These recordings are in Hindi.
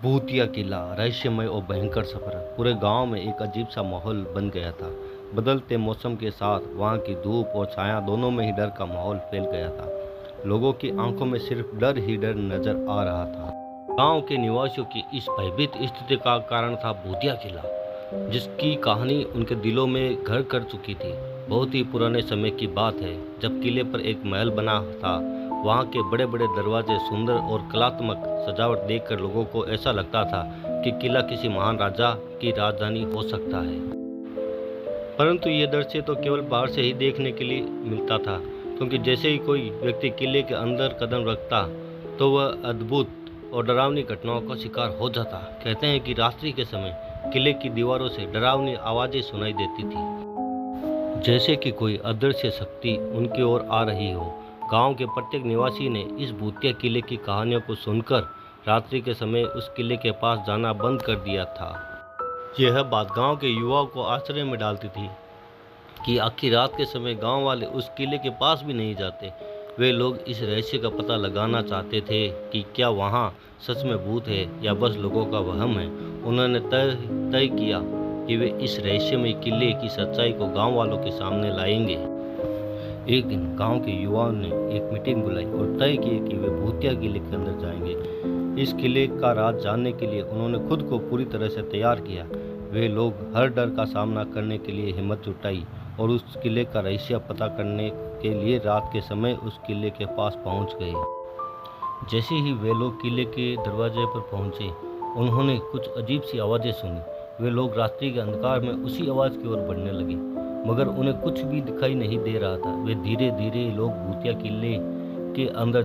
भूतिया किला, रहस्यमय और भयंकर सफर। पूरे गांव में एक अजीब सा माहौल बन गया था। बदलते मौसम के साथ वहां की धूप और छाया दोनों में ही डर का माहौल फैल गया था। लोगों की आंखों में सिर्फ डर ही डर नजर आ रहा था। गांव के निवासियों की इस भयभीत स्थिति का कारण था भूतिया किला, जिसकी कहानी उनके दिलों में घर कर चुकी थी। बहुत ही पुराने समय की बात है, जब किले पर एक महल बना था। वहाँ के बड़े बड़े दरवाजे, सुंदर और कलात्मक सजावट देखकर लोगों को ऐसा लगता था कि किला किसी महान राजा की राजधानी हो सकता है। परंतु ये दृश्य तो केवल बाहर से ही देखने के लिए मिलता था, क्योंकि जैसे ही कोई व्यक्ति किले के अंदर कदम रखता तो वह अद्भुत और डरावनी घटनाओं का शिकार हो जाता। कहते हैं कि रात्रि के समय किले की दीवारों से डरावनी आवाजें सुनाई देती थी, जैसे कि कोई अदृश्य शक्ति उनकी ओर आ रही हो। गांव के प्रत्येक निवासी ने इस भूतिया किले की कहानियों को सुनकर रात्रि के समय उस किले के पास जाना बंद कर दिया था। यह बात गांव के युवाओं को आश्चर्य में डालती थी कि आखिर रात के समय गांव वाले उस किले के पास भी नहीं जाते। वे लोग इस रहस्य का पता लगाना चाहते थे कि क्या वहां सच में भूत है या बस लोगों का वहम है। उन्होंने तय किया कि वे इस रहस्यमय किले की सच्चाई को गांव वालों के सामने लाएंगे। एक दिन गांव के युवाओं ने एक मीटिंग बुलाई और तय किया कि वे भूतिया किले के अंदर जाएंगे। इस किले का राज जानने के लिए उन्होंने खुद को पूरी तरह से तैयार किया। वे लोग हर डर का सामना करने के लिए हिम्मत जुटाई और उस किले का रहस्य पता करने के लिए रात के समय उस किले के पास पहुंच गए। जैसे ही वे लोग किले के दरवाजे पर पहुंचे, उन्होंने कुछ अजीब सी आवाज़ें सुनी। वे लोग रात्रि के अंधकार में उसी आवाज़ की ओर बढ़ने लगे, मगर उन्हें कुछ भी दिखाई नहीं दे रहा था। वे धीरे धीरे लोग भूतिया किले के अंदर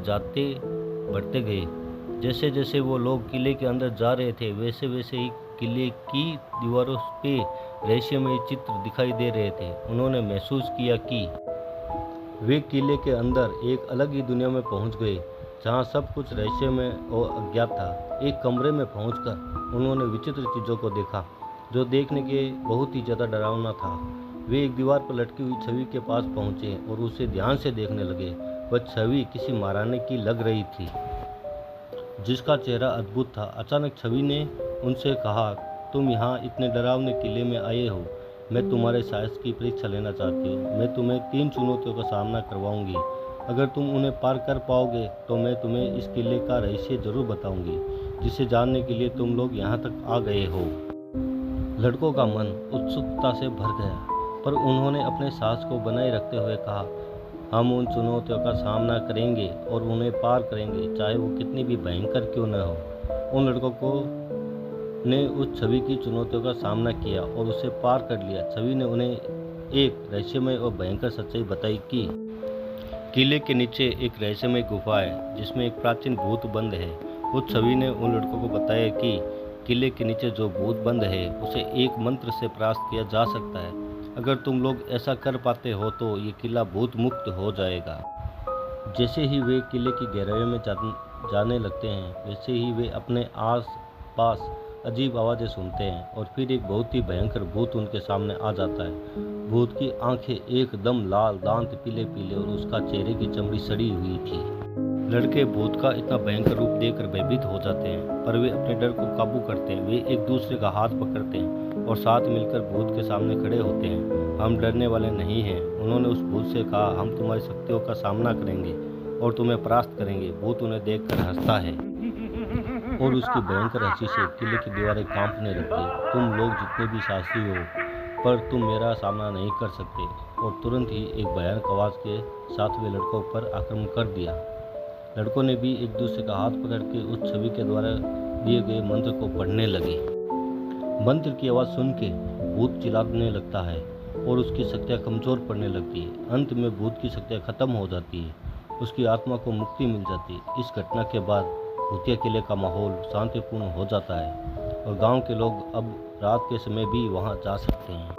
बढ़ते गए। जैसे जैसे वो लोग किले के अंदर जा रहे थे, वैसे वैसे ही किले की दीवारों पे रहस्यमय चित्र दिखाई दे रहे थे। उन्होंने महसूस किया कि वे किले के अंदर एक अलग ही दुनिया में पहुंच गए, जहां सब कुछ रहस्यमय और अज्ञात था। एक कमरे में पहुंचकर उन्होंने विचित्र चीज़ों को देखा, जो देखने के बहुत ही ज़्यादा डरावना था। वे एक दीवार पर लटकी हुई छवि के पास पहुंचे और उसे ध्यान से देखने लगे। वह छवि किसी महारानी की लग रही थी, जिसका चेहरा अद्भुत था। अचानक छवि ने उनसे कहा, तुम यहाँ इतने डरावने किले में आए हो। मैं तुम्हारे साहस की परीक्षा लेना चाहती हूँ। मैं तुम्हें 3 चुनौतियों का सामना करवाऊंगी। अगर तुम उन्हें पार कर पाओगे तो मैं तुम्हें इस किले का रहस्य जरूर बताऊंगी, जिसे जानने के लिए तुम लोग यहाँ तक आ गए हो। लड़कों का मन उत्सुकता से भर गया, पर उन्होंने अपने साहस को बनाए रखते हुए कहा, हम उन चुनौतियों का सामना करेंगे और उन्हें पार करेंगे, चाहे वो कितनी भी भयंकर क्यों न हो। उन लड़कों ने उस छवि की चुनौतियों का सामना किया और उसे पार कर लिया। छवि ने उन्हें एक रहस्यमय और भयंकर सच्चाई बताई कि किले के नीचे एक रहस्यमय गुफा है, जिसमें एक प्राचीन भूत बंद है। उस छवि ने उन लड़कों को बताया कि किले के नीचे जो भूत बंद है, उसे एक मंत्र से परास्त किया जा सकता है। अगर तुम लोग ऐसा कर पाते हो तो ये किला भूत मुक्त हो जाएगा। जैसे ही वे किले की गहराइयों में जाने लगते हैं, वैसे ही वे अपने आस पास अजीब आवाज़ें सुनते हैं और फिर एक बहुत ही भयंकर भूत उनके सामने आ जाता है। भूत की आंखें एकदम लाल, दांत पीले पीले और उसका चेहरे की चमड़ी सड़ी हुई थी। लड़के भूत का इतना भयंकर रूप देखकर भयभीत हो जाते हैं, पर वे अपने डर को काबू करते हैं। वे एक दूसरे का हाथ पकड़ते हैं और साथ मिलकर भूत के सामने खड़े होते हैं। हम डरने वाले नहीं हैं, उन्होंने उस भूत से कहा। हम तुम्हारी शक्तियों का सामना करेंगे और तुम्हें परास्त करेंगे। भूत उन्हें देखकर हंसता है और उसकी भयंकर हंसी से किले की दीवारें कांपने लगती। तुम लोग जितने भी साहसी हो, पर तुम मेरा सामना नहीं कर सकते। और तुरंत ही एक भयानक आवाज़ के साथ वे लड़कों पर आक्रमण कर दिया। लड़कों ने भी एक दूसरे का हाथ पकड़ के उस छवि के द्वारा दिए गए मंत्र को पढ़ने लगे। मंत्र की आवाज़ सुन के भूत चिल्लाने लगता है और उसकी शक्तियाँ कमज़ोर पड़ने लगती है। अंत में भूत की शक्तियाँ खत्म हो जाती है, उसकी आत्मा को मुक्ति मिल जाती है। इस घटना के बाद भूतिया किले का माहौल शांतिपूर्ण हो जाता है और गांव के लोग अब रात के समय भी वहां जा सकते हैं।